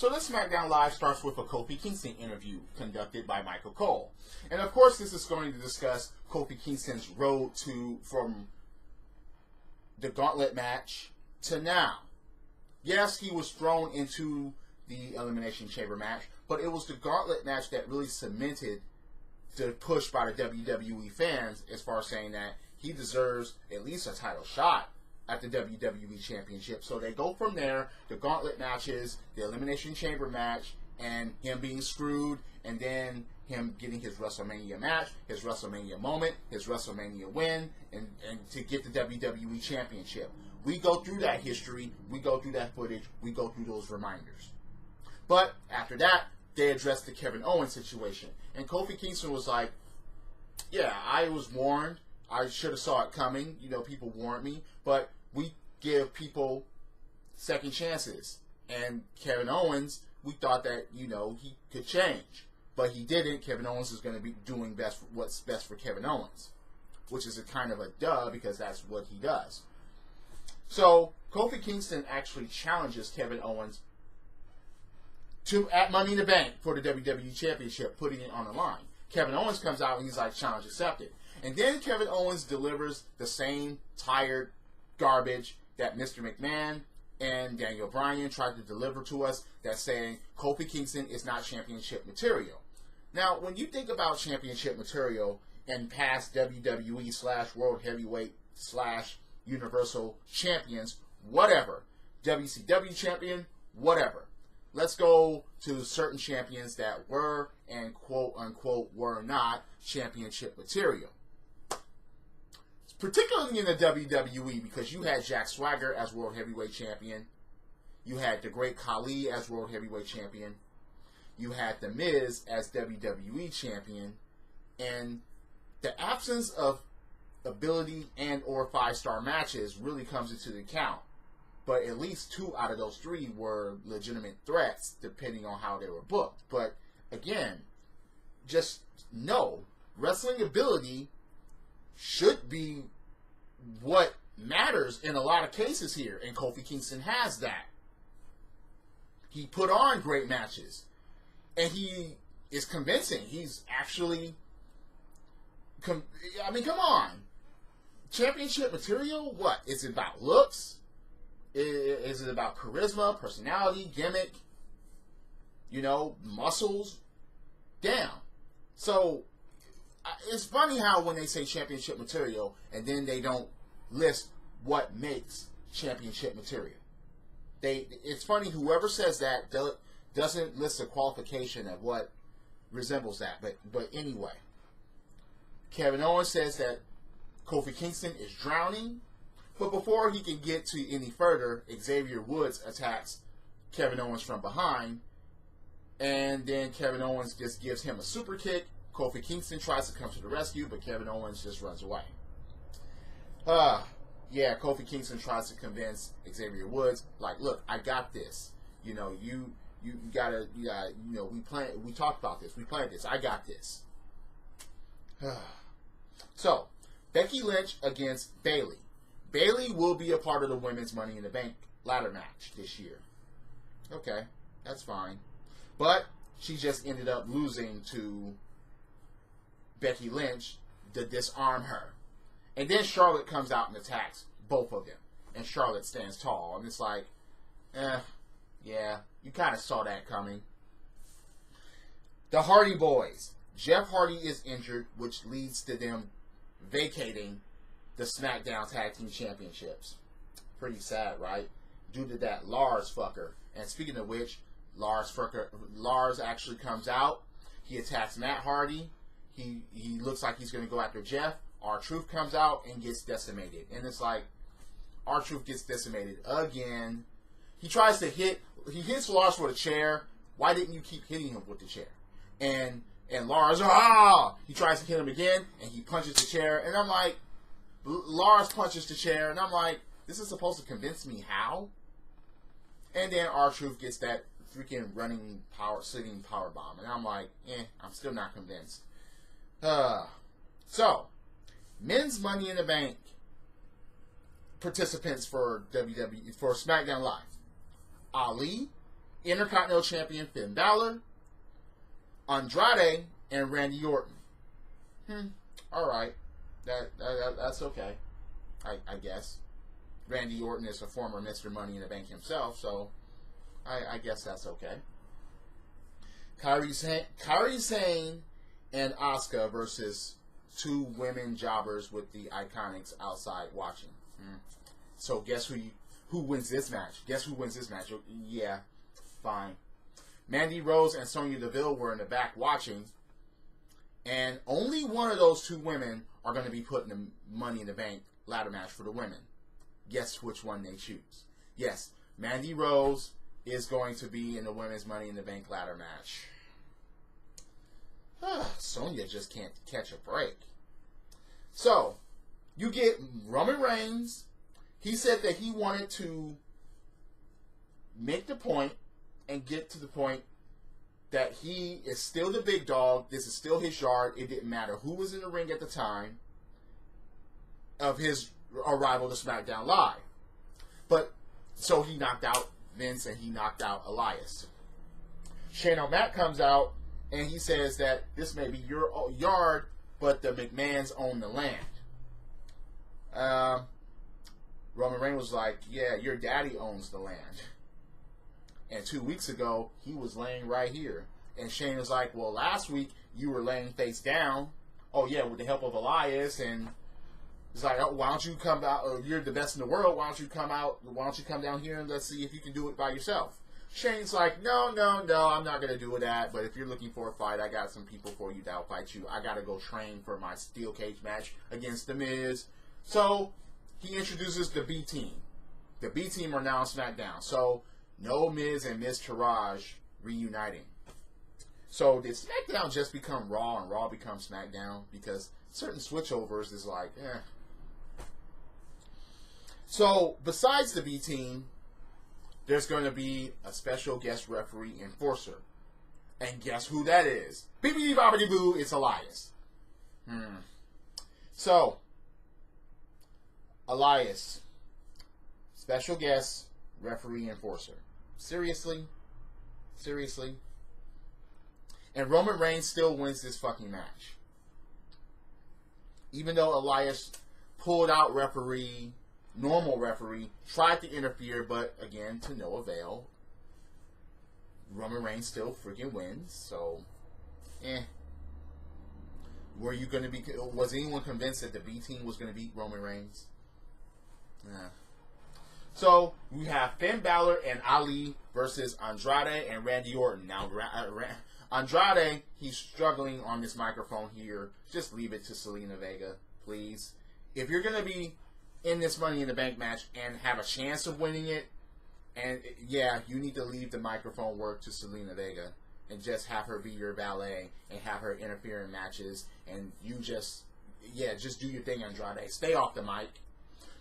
So this SmackDown Live starts with a Kofi Kingston interview conducted by Michael Cole. And of course this is going to discuss Kofi Kingston's road from the gauntlet match to now. Yes, he was thrown into the Elimination Chamber match, but it was the gauntlet match that really cemented the push by the WWE fans as far as saying that he deserves at least a title shot at the WWE Championship. So they go from there, the gauntlet matches, the Elimination Chamber match, and him being screwed, and then him getting his WrestleMania match, his WrestleMania moment, his WrestleMania win, and to get the WWE Championship. We go through that history, we go through that footage, we go through those reminders. But after that, they addressed the Kevin Owens situation. And Kofi Kingston was like, yeah, I was warned. I should have saw it coming. You know, people warned me. But we give people second chances. And Kevin Owens, we thought that, you know, he could change. But he didn't. Kevin Owens is going to be doing what's best for Kevin Owens. Which is a kind of a duh, because that's what he does. So, Kofi Kingston actually challenges Kevin Owens at Money in the Bank for the WWE Championship, putting it on the line. Kevin Owens comes out and he's like, challenge accepted. And then Kevin Owens delivers the same tired garbage that Mr. McMahon and Daniel Bryan tried to deliver to us, that's saying Kofi Kingston is not championship material. Now, when you think about championship material and past WWE / World Heavyweight / Universal Champions, whatever, WCW champion, whatever. Let's go to certain champions that were and quote-unquote were not championship material. Particularly in the WWE, because you had Jack Swagger as World Heavyweight Champion. You had the Great Khali as World Heavyweight Champion. You had The Miz as WWE Champion. And the absence of ability and or 5-star matches really comes into the account. But at least 2 out of those 3 were legitimate threats, depending on how they were booked. But again, just know, wrestling ability should be what matters in a lot of cases here. And Kofi Kingston has that. He put on great matches. And he is convincing. He's actually... I mean, come on. Championship material? What? Is it about looks? Is it about charisma, personality, gimmick, you know, muscles? Damn. So, it's funny how when they say championship material and then they don't list what makes championship material. It's funny, whoever says that doesn't list a qualification of what resembles that. But anyway, Kevin Owens says that Kofi Kingston is drowning. But before he can get to any further, Xavier Woods attacks Kevin Owens from behind. And then Kevin Owens just gives him a super kick. Kofi Kingston tries to come to the rescue, but Kevin Owens just runs away. Yeah, Kofi Kingston tries to convince Xavier Woods, like, look, I got this. You know, you gotta, you know, we talked about this. We planned this. I got this. So, Becky Lynch against Bayley. Bayley will be a part of the Women's Money in the Bank ladder match this year. Okay, that's fine. But she just ended up losing to Becky Lynch to disarm her. And then Charlotte comes out and attacks both of them. And Charlotte stands tall. And it's like, yeah, you kind of saw that coming. The Hardy Boys. Jeff Hardy is injured, which leads to them vacating the SmackDown Tag Team Championships. Pretty sad, right? Due to that Lars fucker. And speaking of which, Lars actually comes out. He attacks Matt Hardy. He looks like he's going to go after Jeff. R-Truth comes out and gets decimated. And it's like, R-Truth gets decimated again. He hits Lars with a chair. Why didn't you keep hitting him with the chair? And Lars, he tries to hit him again, and he punches the chair. And I'm like, Lars punches the chair, and I'm like, this is supposed to convince me how? And then R-Truth gets that freaking sitting power bomb. And I'm like, I'm still not convinced. So, men's Money in the Bank participants for WWE, for SmackDown Live. Ali Intercontinental Champion Finn Balor, Andrade, and Randy Orton. All right, that's okay, I guess. Randy Orton is a former Mr. Money in the Bank himself, so I guess that's okay. Kairi Sane and Asuka versus two women jobbers with the Iconics outside watching. So guess who wins this match? Guess who wins this match? Yeah, fine. Mandy Rose and Sonya Deville were in the back watching, and only one of those two women are going to be put in the Money in the Bank ladder match for the women. Guess which one they choose? Yes, Mandy Rose is going to be in the women's Money in the Bank ladder match. Sonya just can't catch a break. So, you get Roman Reigns. He said that he wanted to make the point and get to the point that he is still the big dog. This is still his yard. It didn't matter who was in the ring at the time of his arrival to SmackDown Live. But, so he knocked out Vince and he knocked out Elias. Shane O'Mac comes out and he says that this may be your yard, but the McMahons own the land. Roman Reigns was like, yeah, your daddy owns the land. And 2 weeks ago, he was laying right here. And Shane was like, well, last week, you were laying face down. Oh, yeah, with the help of Elias. And it's like, oh, why don't you come out? You're the best in the world. Why don't you come out? Why don't you come down here and let's see if you can do it by yourself? Shane's like, no, I'm not going to do that. But if you're looking for a fight, I got some people for you that'll fight you. I got to go train for my steel cage match against The Miz. So he introduces the B team. The B team are now on SmackDown. So no Miz and Miz Taraj reuniting. So did SmackDown just become Raw and Raw become SmackDown? Because certain switchovers is like, eh. So besides the B team, there's going to be a special guest referee enforcer. And guess who that is? Bibbidi bobbidi boo, it's Elias. So, Elias, special guest referee enforcer. Seriously? Seriously? And Roman Reigns still wins this fucking match. Even though Elias pulled out normal referee, tried to interfere, but again, to no avail. Roman Reigns still freaking wins, so, Were you going to be, was anyone convinced that the B team was going to beat Roman Reigns? So, we have Finn Balor and Ali versus Andrade and Randy Orton. Now, Andrade, he's struggling on this microphone here. Just leave it to Selena Vega, please. If you're going to be in this Money in the Bank match and have a chance of winning it, and yeah, you need to leave the microphone work to Selena Vega and just have her be your valet and have her interfere in matches, and you just do your thing, Andrade. Stay off the mic.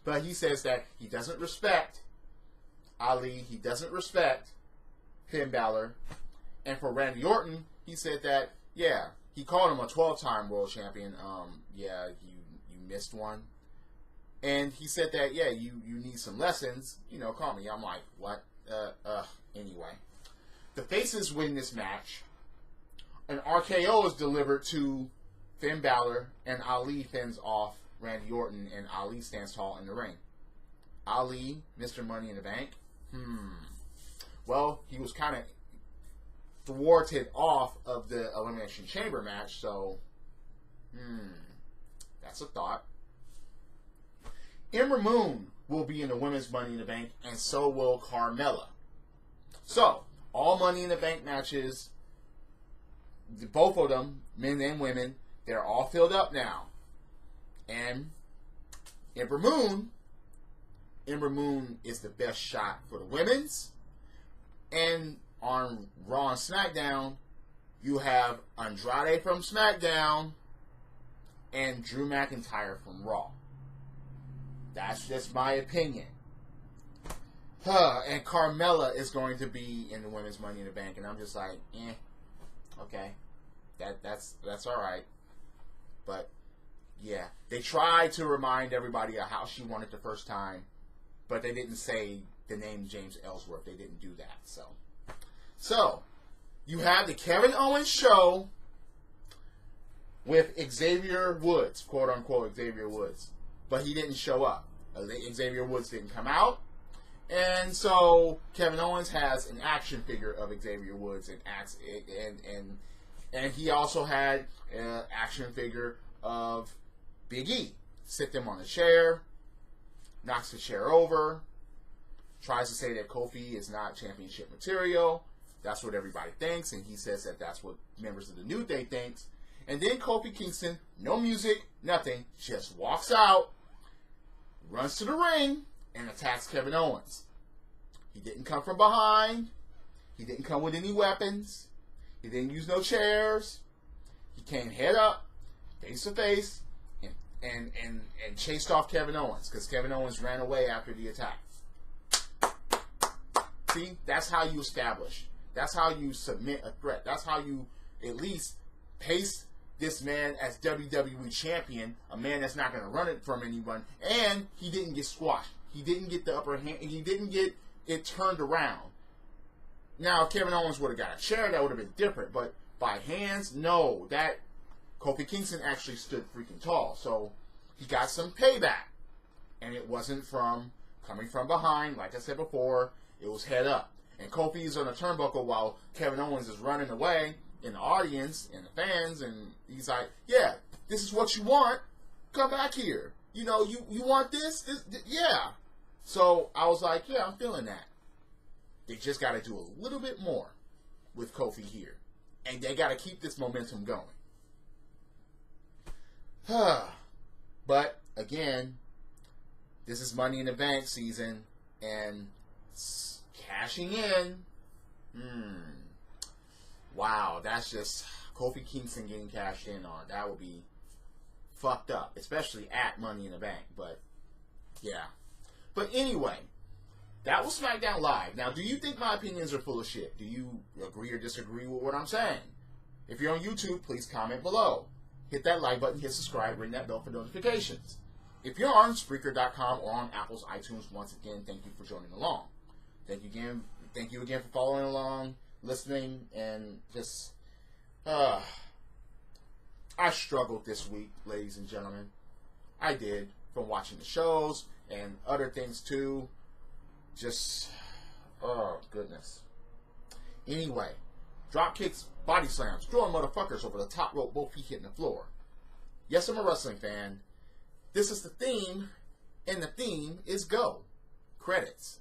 But he says that he doesn't respect Ali, he doesn't respect Finn Balor, and for Randy Orton, he said that, yeah, he called him a 12-time world champion. Yeah, you missed one. And he said that, yeah, you need some lessons. You know, call me. I'm like, what? Anyway. The faces win this match. An RKO is delivered to Finn Balor, and Ali fends off Randy Orton, and Ali stands tall in the ring. Ali, Mr. Money in the Bank. Well, he was kind of thwarted off of the Elimination Chamber match, so, that's a thought. Ember Moon will be in the Women's Money in the Bank, and so will Carmella. So, all Money in the Bank matches, both of them, men and women, they're all filled up now. And Ember Moon is the best shot for the women's. And on Raw and SmackDown, you have Andrade from SmackDown and Drew McIntyre from Raw. That's just my opinion. And Carmella is going to be in the Women's Money in the Bank, and I'm just like, okay, that's all right. But yeah, they tried to remind everybody of how she won it the first time, but they didn't say the name James Ellsworth. They didn't do that. So So, you have the Kevin Owens show with Xavier Woods, quote unquote Xavier Woods. But he didn't show up. Xavier Woods didn't come out. And so Kevin Owens has an action figure of Xavier Woods and he also had an action figure of Big E. Sit them on a chair, knocks the chair over, tries to say that Kofi is not championship material. That's what everybody thinks, and he says that that's what members of the New Day thinks. And then Kofi Kingston, no music, nothing, just walks out, runs to the ring, and attacks Kevin Owens. He didn't come from behind. He didn't come with any weapons. He didn't use no chairs. He came head up, face to face, and chased off Kevin Owens because Kevin Owens ran away after the attack. See, that's how you establish. That's how you submit a threat. That's how you at least pace this man as WWE champion, a man that's not going to run it from anyone, and he didn't get squashed. He didn't get the upper hand, and he didn't get it turned around. Now, if Kevin Owens would have got a chair, that would have been different, but by hands, no. That Kofi Kingston actually stood freaking tall, so he got some payback, and it wasn't from coming from behind. Like I said before, it was head up, and Kofi's on a turnbuckle while Kevin Owens is running away in the audience and the fans, and he's like, yeah, this is what you want, come back here, you know, you want this, yeah. So I was like, yeah, I'm feeling that. They just got to do a little bit more with Kofi here, and they got to keep this momentum going. But again, this is Money in the Bank season, and cashing in, wow, that's just Kofi Kingston getting cashed in on. That would be fucked up, especially at Money in the Bank. But yeah. But anyway, that was SmackDown Live. Now, do you think my opinions are full of shit? Do you agree or disagree with what I'm saying? If you're on YouTube, please comment below. Hit that like button, hit subscribe, ring that bell for notifications. If you're on Spreaker.com or on Apple's iTunes, once again, thank you for joining along. Thank you again for following along, listening, and just, I struggled this week, ladies and gentlemen. I did, from watching the shows and other things too. Just, oh, goodness. Anyway, drop kicks, body slams, throwing motherfuckers over the top rope, both feet hitting the floor. Yes, I'm a wrestling fan. This is the theme, and the theme is go. Credits.